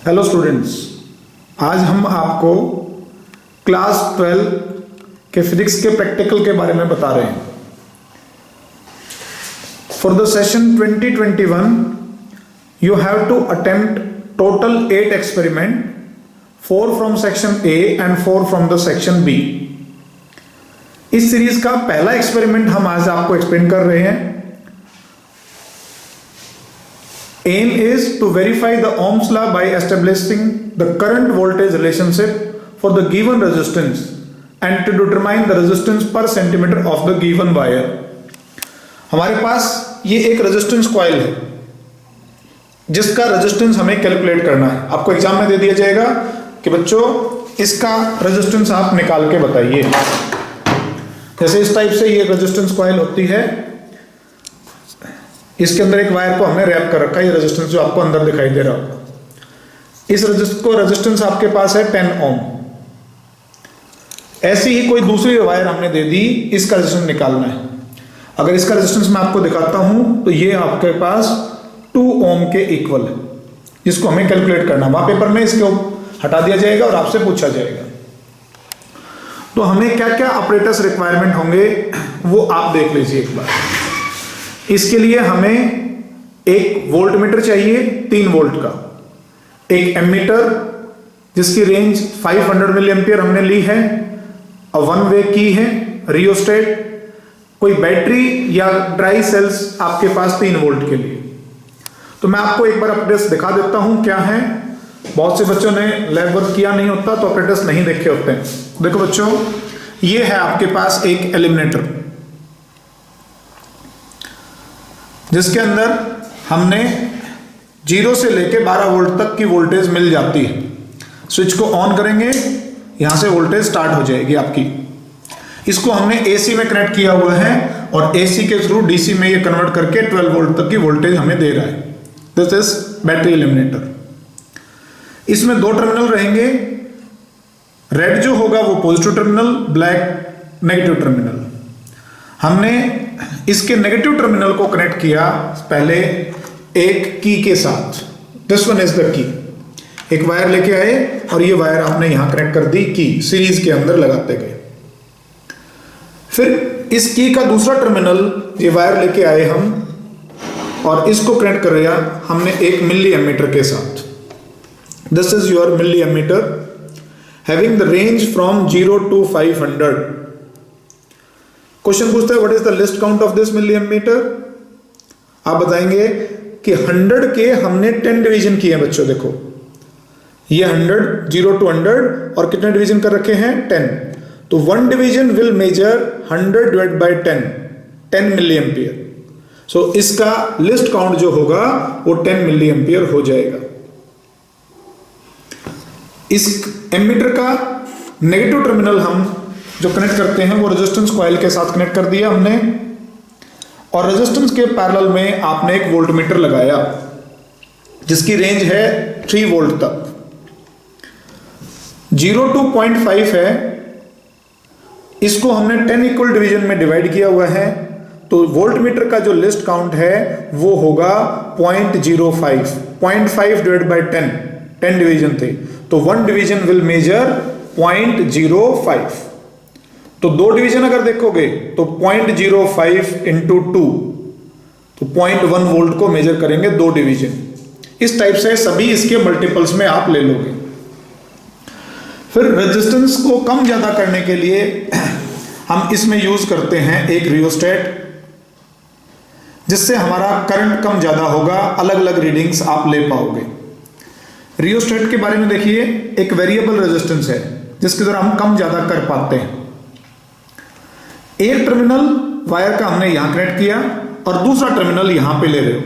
Hello students, आज हम आपको क्लास 12 के फिजिक्स के प्रैक्टिकल के बारे में बता रहे हैं। For the session 2021 you have to attempt total 8 experiment, 4 from section A and 4 from the section B. इस सीरीज का पहला एक्सपेरिमेंट हम आज आपको एक्सप्लेन कर रहे हैं। Aim is to verify the Ohm's law by establishing the current voltage relationship for the given resistance and to determine the resistance per centimeter of the given wire। हमारे पास ये एक रेजिस्टेंस कॉइल है जिसका resistance हमें calculate करना है। आपको exam में दे दिया जाएगा कि बच्चों इसका रेजिस्टेंस आप निकाल के बताइए। जैसे इस टाइप से ये रेजिस्टेंस कॉइल होती है, इसके अंदर एक वायर को हमने रैप कर रखा है। ये रेजिस्टेंस जो आपको अंदर दिखाई दे रहा होगा, इस रेजिस्टेंस आपके पास है 10 ओम। ऐसी ही कोई दूसरी वायर हमने दे दी, इसका रेजिस्टेंस निकालना है। अगर इसका रेजिस्टेंस मैं आपको दिखाता हूं तो ये आपके पास 2 ओम के इक्वल है, जिसको हमें कैलकुलेट करना है। वहां पेपर में इसको हटा दिया जाएगा और आपसे पूछा जाएगा। तो हमें क्या क्या ऑपरेटर्स रिक्वायरमेंट होंगे वो आप देख लीजिए एक बार। इसके लिए हमें एक वोल्ट मीटर चाहिए 3 वोल्ट का, एक एमीटर जिसकी रेंज 500 मिली एम्पियर हमने ली है, और 1 वे की है, रियोस्टेट, कोई बैटरी या ड्राई सेल्स आपके पास 3 वोल्ट के लिए। तो मैं आपको एक बार ऑपरेटर्स दिखा देता हूं क्या है। बहुत से बच्चों ने लैब वर्क किया नहीं होता तो ऑपरेटर्स नहीं देखे होते हैं। देखो बच्चों, ये है आपके पास एक एलिमिनेटर जिसके अंदर हमने 0 से लेके 12 वोल्ट तक की वोल्टेज मिल जाती है। स्विच को ऑन करेंगे, यहां से वोल्टेज स्टार्ट हो जाएगी आपकी। इसको हमने एसी में कनेक्ट किया हुआ है और एसी के थ्रू डीसी में ये कन्वर्ट करके 12 वोल्ट तक की वोल्टेज हमें दे रहा है। This is battery eliminator. इसमें 2 टर्मिनल रहेंगे। रेड जो होगा वो positive terminal, black negative terminal. हमने इसके नेगेटिव टर्मिनल को कनेक्ट किया पहले एक की के साथ। This one is the key. एक वायर लेके आए और ये वायर आपने यहां कनेक्ट कर दी, की सीरीज के अंदर लगाते गए। फिर इस की का दूसरा टर्मिनल ये वायर लेके आए हम और इसको कनेक्ट कर दिया हमने एक मिली एमीटर के साथ। This is your milliammeter having the range from 0 to 500। Question पूछता है what is the least count of this milliammeter. आप बताएंगे कि 100 के हमने 10 डिवीजन किए हैं। बच्चों देखो, ये 100, 0 to 100 और कितने डिवीजन कर रखे हैं 10। तो 1 division will measure 100 divide by 10 milliampere. So इसका लिस्ट काउंट जो होगा वो 10 मिली एम्पियर हो जाएगा। इस एमीटर का नेगेटिव टर्मिनल हम जो कनेक्ट करते हैं वो रेजिस्टेंस कॉइल के साथ कनेक्ट कर दिया हमने, और रेजिस्टेंस के पैरेलल में आपने एक वोल्ट मीटर लगाया जिसकी रेंज है 3 वोल्ट तक। 0 to 0.5 है, इसको हमने 10 इक्वल डिवीजन में डिवाइड किया हुआ है। तो वोल्ट मीटर का जो लिस्ट काउंट है वो होगा 0.05। 0.5 डिवाइड बाय 10 डिवीजन थे, तो 1 डिवीजन विल मेजर 0.05। तो 2 डिवीजन अगर देखोगे तो 0.05 इंटू 2, तो 0.1 वोल्ट को मेजर करेंगे 2 डिवीजन। इस टाइप से सभी इसके मल्टीपल्स में आप ले लोगे। फिर रेजिस्टेंस को कम ज्यादा करने के लिए हम इसमें यूज करते हैं एक रियोस्टेट, जिससे हमारा करंट कम ज्यादा होगा, अलग अलग रीडिंग्स आप ले पाओगे। रियोस्टेट के बारे में देखिए, एक वेरिएबल रेजिस्टेंस है जिसके द्वारा हम कम ज्यादा कर पाते हैं। एक टर्मिनल वायर का हमने यहां कनेक्ट किया और दूसरा टर्मिनल यहां पे ले रहे हो।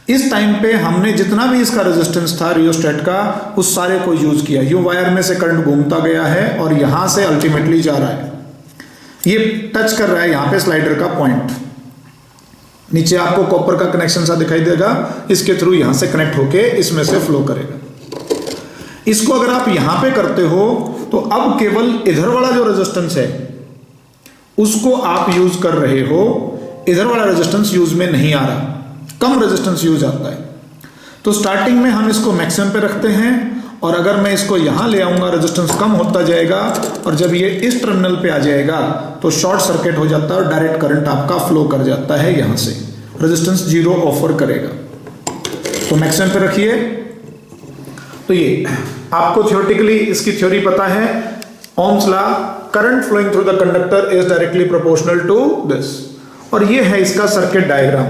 इस टाइम पे हमने जितना भी इसका रेजिस्टेंस था रियोस्टेट का, उस सारे को यूज किया। ये वायर में से करंट घूमता गया है और यहां से अल्टीमेटली जा रहा है। ये टच कर रहा है यहां पे स्लाइडर का पॉइंट। नीचे आपको कॉपर का कनेक्शन सा दिखाई देगा, इसके थ्रू यहां से कनेक्ट होके इसमें से फ्लो करेगा। इसको अगर आप यहां पे करते हो तो अब केवल इधर वाला जो रेजिस्टेंस है उसको आप यूज कर रहे हो, इधर वाला रेजिस्टेंस यूज में नहीं आ रहा, कम रेजिस्टेंस यूज आता है। तो स्टार्टिंग में हम इसको मैक्सिमम पे रखते हैं और अगर मैं इसको यहाँ ले आऊँगा रेजिस्टेंस कम होता जाएगा और जब ये इस टर्मिनल पे आ जाएगा तो शॉर्ट सर्किट हो जाता है और डायरेक्ट करंट आपका फ्लो कर जाता है, यहाँ से रेजिस्टेंस 0 ऑफर करेगा। तो मैक्सिमम पे रखिए। तो ये आपको थ्योरेटिकली इसकी थ्योरी पता है, Ohm's law, current flowing through the conductor is directly proportional to this. और ये है इसका सर्किट डायग्राम।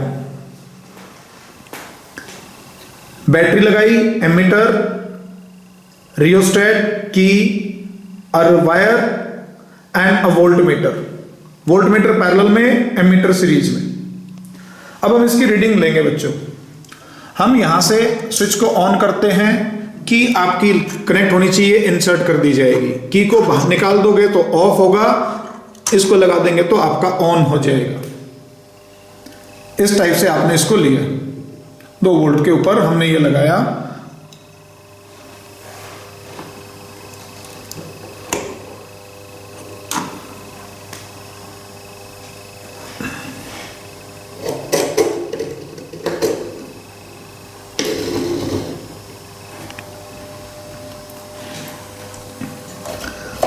बैटरी लगाई, एमीटर, रियोस्टेट, की, और wire and a voltmeter. Voltmeter parallel में, एमीटर सीरीज में। अब हम इसकी रीडिंग लेंगे बच्चों। हम यहां से स्विच को ऑन करते हैं, की आपकी कनेक्ट होनी चाहिए, इंसर्ट कर दी जाएगी। की को बाहर निकाल दोगे तो ऑफ होगा, इसको लगा देंगे तो आपका ऑन हो जाएगा। इस टाइप से आपने इसको लिया, 2 वोल्ट के ऊपर हमने ये लगाया।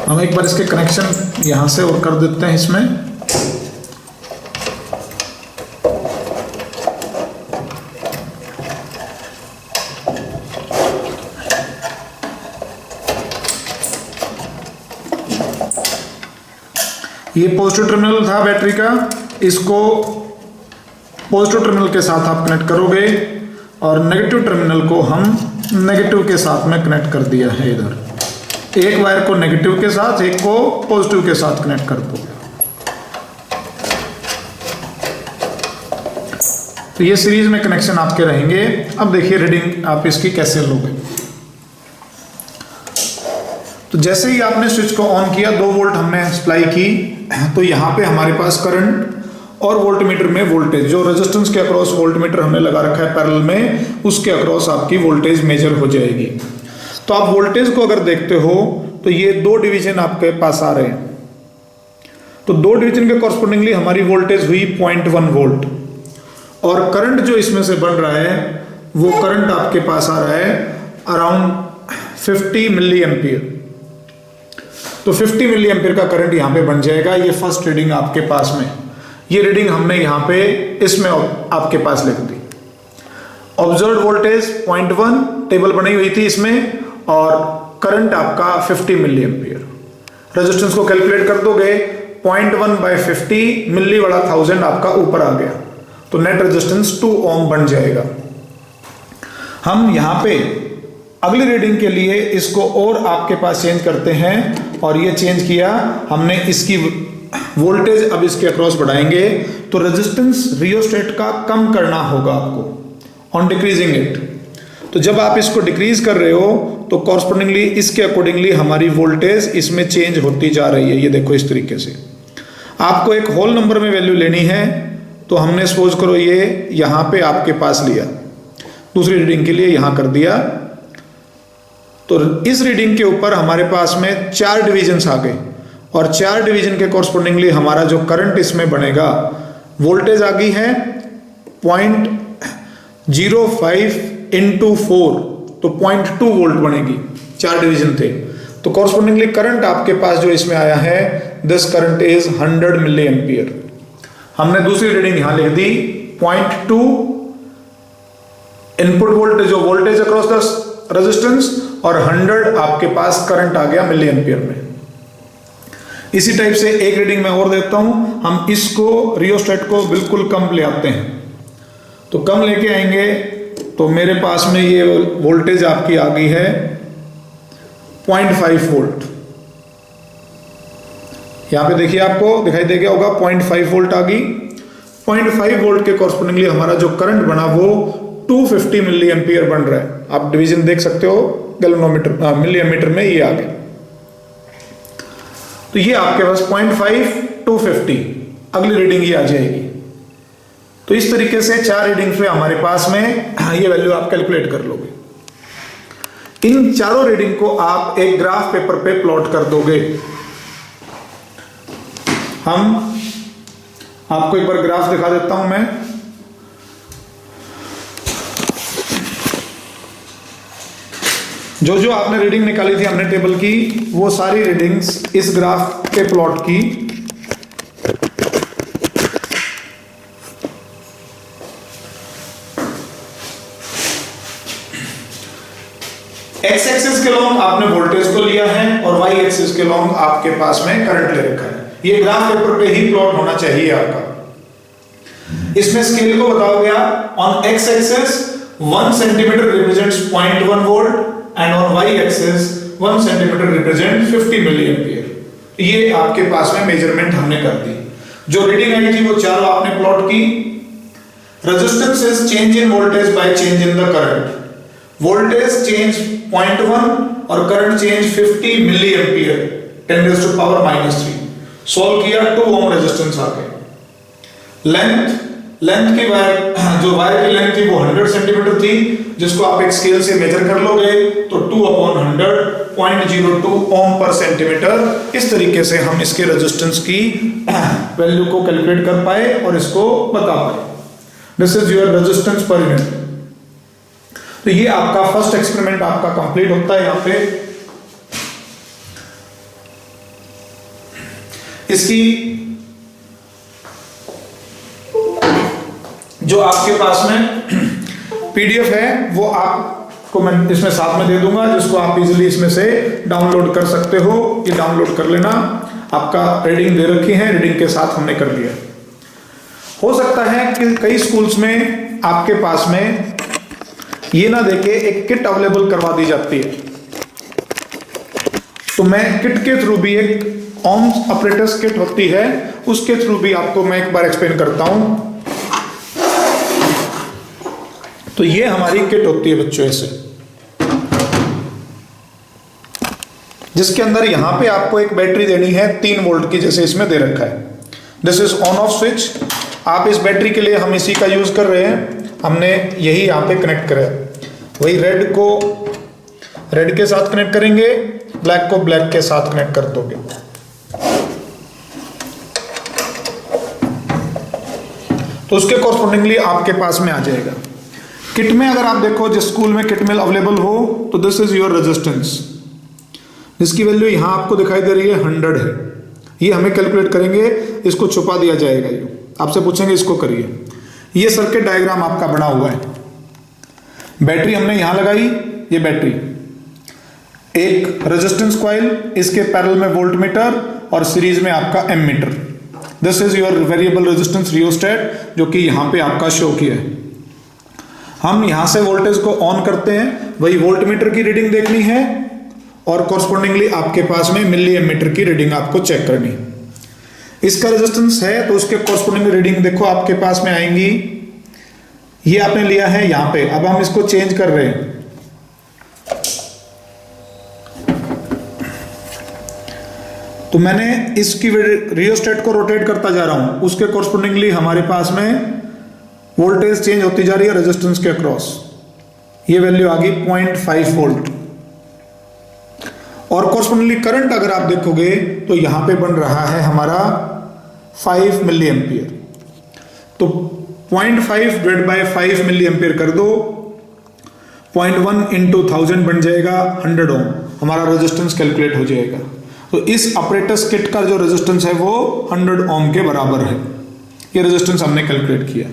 हम एक बार इसके कनेक्शन यहां से और कर देते हैं इसमें। ये पॉजिटिव टर्मिनल था बैटरी का, इसको पॉजिटिव टर्मिनल के साथ आप कनेक्ट करोगे और नेगेटिव टर्मिनल को हम नेगेटिव के साथ में कनेक्ट कर दिया है। इधर एक वायर को नेगेटिव के साथ, एक को पॉजिटिव के साथ कनेक्ट कर दो। तो ये सीरीज में कनेक्शन आपके रहेंगे। अब देखिए रीडिंग आप इसकी कैसे लोगे। तो जैसे ही आपने स्विच को ऑन किया, 2 वोल्ट हमने सप्लाई की, तो यहाँ पे हमारे पास करंट और वोल्टमीटर में वोल्टेज, जो रेजिस्टेंस के अक्रॉस वोल्टमीटर हमने लगा रखा है पैरेलल में, उसके अक्रॉस आपकी वोल्टेज मेजर हो जाएगी। तो आप वोल्टेज को अगर देखते हो तो ये 2 डिवीजन आपके पास आ रहे हैं। तो 2 डिवीजन के कॉरस्पॉन्डिंगली हमारी वोल्टेज हुई 0.1 वोल्ट और करंट जो इसमें से बन रहा है वो करंट आपके पास आ रहा है अराउंड 50 मिली एम्पियर। तो 50 मिली एम्पियर का करंट यहाँ पे बन जाएगा। ये फर्स्ट रीडिंग आपके पास में, ये रीडिंग हमने यहाँ पे इसमें आपके पास लिख दी। ऑब्जर्व वोल्टेज 0.1 टेबल बनी हुई थी इसमें और करंट आपका 50 मिली एम्पियर। रेजिस्टेंस को कैलकुलेट कर दोगे, 0.1/50 मिली वाला 1000 आपका ऊपर आ गया, तो नेट रेजिस्टेंस 2 ओम बन जाएगा। हम यहाँ पे अगली रीडिंग के लिए इसको और आपके पास चेंज करते हैं और ये चेंज किया हमने, इसकी वोल्टेज अब इसके अक्रॉस बढ़ाएंगे तो रेजिस्टेंस रियोस्टेट का कम करना होगा आपको ऑन डिक्रीजिंग इट। तो जब आप इसको डिक्रीज कर रहे हो तो कॉरस्पॉन्डिंगली इसके अकॉर्डिंगली हमारी वोल्टेज इसमें चेंज होती जा रही है। ये देखो इस तरीके से आपको एक होल नंबर में वैल्यू लेनी है। तो हमने सपोज करो ये यहाँ पे आपके पास लिया, दूसरी रीडिंग के लिए यहाँ कर दिया, तो इस रीडिंग के ऊपर हमारे पास में 4 डिविजन्स आ गए और 4 डिवीजन के कॉरस्पॉन्डिंगली हमारा जो करंट इसमें बनेगा, वोल्टेज आ गई है 0.05 × 4, तो 0.2 वोल्ट बनेगी। 4 डिवीजन थे तो कॉरस्पॉन्डिंगली करंट आपके पास जो इसमें आया है, this current is 100 milli ampere. हमने दूसरी रीडिंग यहां लिख दी 0.2 इनपुट वोल्टेज, जो वोल्टेज अक्रॉस द रेजिस्टेंस, और 100 आपके पास करंट आ गया मिली एम्पियर में। इसी टाइप से एक रीडिंग मैं और देता हूं। हम इसको रियोस्टेट को बिल्कुल कम ले आते हैं, तो कम लेके आएंगे तो मेरे पास में ये वोल्टेज आपकी आ गई है 0.5 वोल्ट। यहां पे देखिए आपको दिखाई दे गया होगा 0.5 वोल्ट आ गई। 0.5 वोल्ट के कॉरस्पॉन्डिंगली हमारा जो करंट बना वो 250 मिली एम्पियर बन रहा है। आप डिवीजन देख सकते हो गैल्वेनोमीटर मिली एमीटर में ये आ गया। तो ये आपके पास 0.5 250, अगली रीडिंग ये आ जाएगी। तो इस तरीके से 4 रीडिंग्स पे हमारे पास में ये वैल्यू आप कैलकुलेट कर लोगे। इन चारों रीडिंग को आप एक ग्राफ पेपर पे प्लॉट कर दोगे। हम आपको एक बार ग्राफ दिखा देता हूं मैं। जो जो आपने रीडिंग निकाली थी हमने टेबल की, वो सारी रीडिंग्स इस ग्राफ के प्लॉट की एक्स एक्सिस के लॉन्ग आपने वोल्टेज को लिया है और वाई एक्सिस के लॉन्ग आपके पास में करंट ले रखा है। ये ग्राफ पेपर पे ही प्लॉट होना चाहिए आपका। इसमें स्केल को बताओ गया, on X axis 1 centimetre represents 0.1 volt and on Y axis 1 centimetre represent 50 milli ampere. ये आपके पास में मेजरमेंट हमने कर दी। जो रीडिंग आई थी वो चारों आपने प्लॉट की। Resistance is change in voltage by change in the current. Voltage change 0.1 और current change 50 milli ampere 10⁻⁻3। Solve किया, 2 ओम रेजिस्टेंस आ गए। लेंथ की वायर, जो वायर की लेंथ थी वो 100 सेंटीमीटर थी, जिसको आप एक स्केल से मेजर कर लोगे तो 2/100 0.02 ओम पर सेंटीमीटर। इस तरीके से हम इसके रेजिस्टेंस की वैल्यू को कैलकुलेट कर पाए और इसको बता पाए। This is your resistance per unit. तो ये आपका फर्स्ट एक्सपेरिमेंट आपका कंप्लीट होता है। यहां पे इसकी जो आपके पास में पीडीएफ है वो आपको मैं इसमें साथ में दे दूंगा, जिसको आप इजीली इसमें से डाउनलोड कर सकते हो। ये डाउनलोड कर लेना। आपका रीडिंग दे रखी है, रीडिंग के साथ हमने कर दिया। हो सकता है कि कई स्कूल्स में आपके पास में ये ना देके एक किट अवेलेबल करवा दी जाती है, तो मैं किट के थ्रू भी, एक ओम्स ऑपरेटर्स किट होती है, उसके थ्रू भी आपको मैं एक बार एक्सप्लेन करता हूं। तो ये हमारी किट होती है बच्चों ऐसे, जिसके अंदर यहां पे आपको एक बैटरी देनी है 3 वोल्ट की, जैसे इसमें दे रखा है। This is on off switch. आप इस बैटरी के लिए हम इसी का यूज कर रहे हैं। हमने यही यहां पे कनेक्ट करा है। वही रेड को रेड के साथ कनेक्ट करेंगे, ब्लैक को ब्लैक के साथ कनेक्ट कर दोगे। तो उसके कॉरस्पॉन्डिंगली आपके पास में आ जाएगा। किट में अगर आप देखो, जिस स्कूल में किट में अवेलेबल हो, तो दिस इज योर रेजिस्टेंस, जिसकी वैल्यू यहां आपको दिखाई दे रही है 100 है। ये हमें कैलकुलेट करेंगे, इसको छुपा दिया जाएगा। ये आपसे पूछेंगे, इसको करिए। ये सर्किट डायग्राम आपका बना हुआ है। बैटरी हमने यहां लगाई, ये बैटरी, एक रेजिस्टेंस कॉइल, इसके पैरेलल में वोल्ट मीटर और सीरीज में आपका ammeter. This is your variable resistance rheostat, जो कि यहां पे आपका शो किया है। हम यहां से वोल्टेज को ऑन करते हैं, वही वोल्ट मीटर की रीडिंग देखनी है और कॉरस्पॉन्डिंगली आपके पास में मिली एमीटर की रीडिंग आपको चेक करनी है। इसका रेजिस्टेंस है तो उसके कॉरस्पॉन्डिंग रीडिंग देखो आपके पास में आएंगी। ये आपने लिया है यहां पे, अब हम इसको चेंज कर रहे हैं। तो मैंने इसकी रियोस्टेट को रोटेट करता जा रहा हूं, उसके कॉरस्पॉन्डिंगली हमारे पास में वोल्टेज चेंज होती जा रही है रेजिस्टेंस के अक्रॉस। ये वैल्यू आ गई 0.5 वोल्ट। और कॉरस्पॉन्डिंगली करंट अगर आप देखोगे तो यहां पे बन रहा है हमारा 5 मिली एम्पियर। तो 0.5 डिवाइड बाय 5 मिली एम्पियर कर दो, 0.1 इंटू 1000 बन जाएगा 100 ओम। हमारा रेजिस्टेंस कैलकुलेट हो जाएगा। तो इस ऑपरेटर्स किट का जो रेजिस्टेंस है वो 100 ओम के बराबर है। ये रेजिस्टेंस हमने कैलकुलेट किया।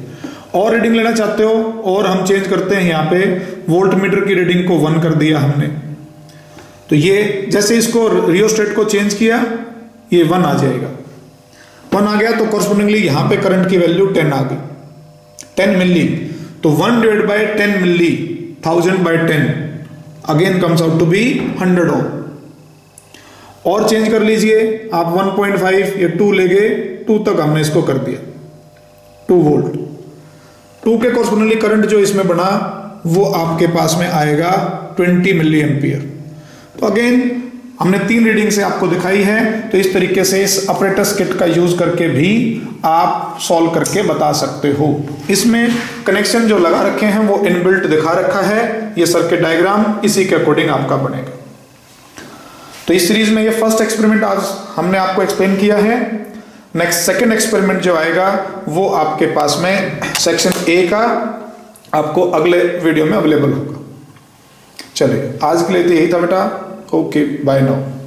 और रीडिंग लेना चाहते हो और हम चेंज करते हैं, यहाँ पे वोल्ट मीटर की रीडिंग को 1 कर दिया हमने। तो ये जैसे इसको रियोस्टेट को चेंज किया, ये 1 आ जाएगा। 1 आ गया तो कॉरस्पॉन्डिंगली यहां पे करंट की वैल्यू 10 आ गई, 10 मिली। तो 1 divide by 10 milli, 1000 by 10 again comes out to be 100 ohm. और चेंज कर लीजिए आप, 1.5 या 2 ले गए, 2 तक हमने इसको कर दिया, 2 वोल्ट। 2 के कॉरस्पॉन्डिंगली करंट जो इसमें बना वो आपके पास में आएगा 20 मिली एम्पियर। तो अगेन हमने 3 रीडिंग से आपको दिखाई है। तो इस तरीके से इस ऑपरेटर्स किट का यूज करके भी आप सॉल्व करके बता सकते हो। इसमें कनेक्शन जो लगा रखे हैं वो इनबिल्ट दिखा रखा है। ये सर्किट डायग्राम इसी के अकॉर्डिंग आपका बनेगा। तो इस सीरीज में ये फर्स्ट एक्सपेरिमेंट आज हमने आपको एक्सप्लेन किया है। नेक्स्ट सेकंड एक्सपेरिमेंट जो आएगा वो आपके पास में सेक्शन ए का आपको अगले वीडियो में अवेलेबल होगा। चलिए आज के लिए तो यही था बेटा। Okay bye now.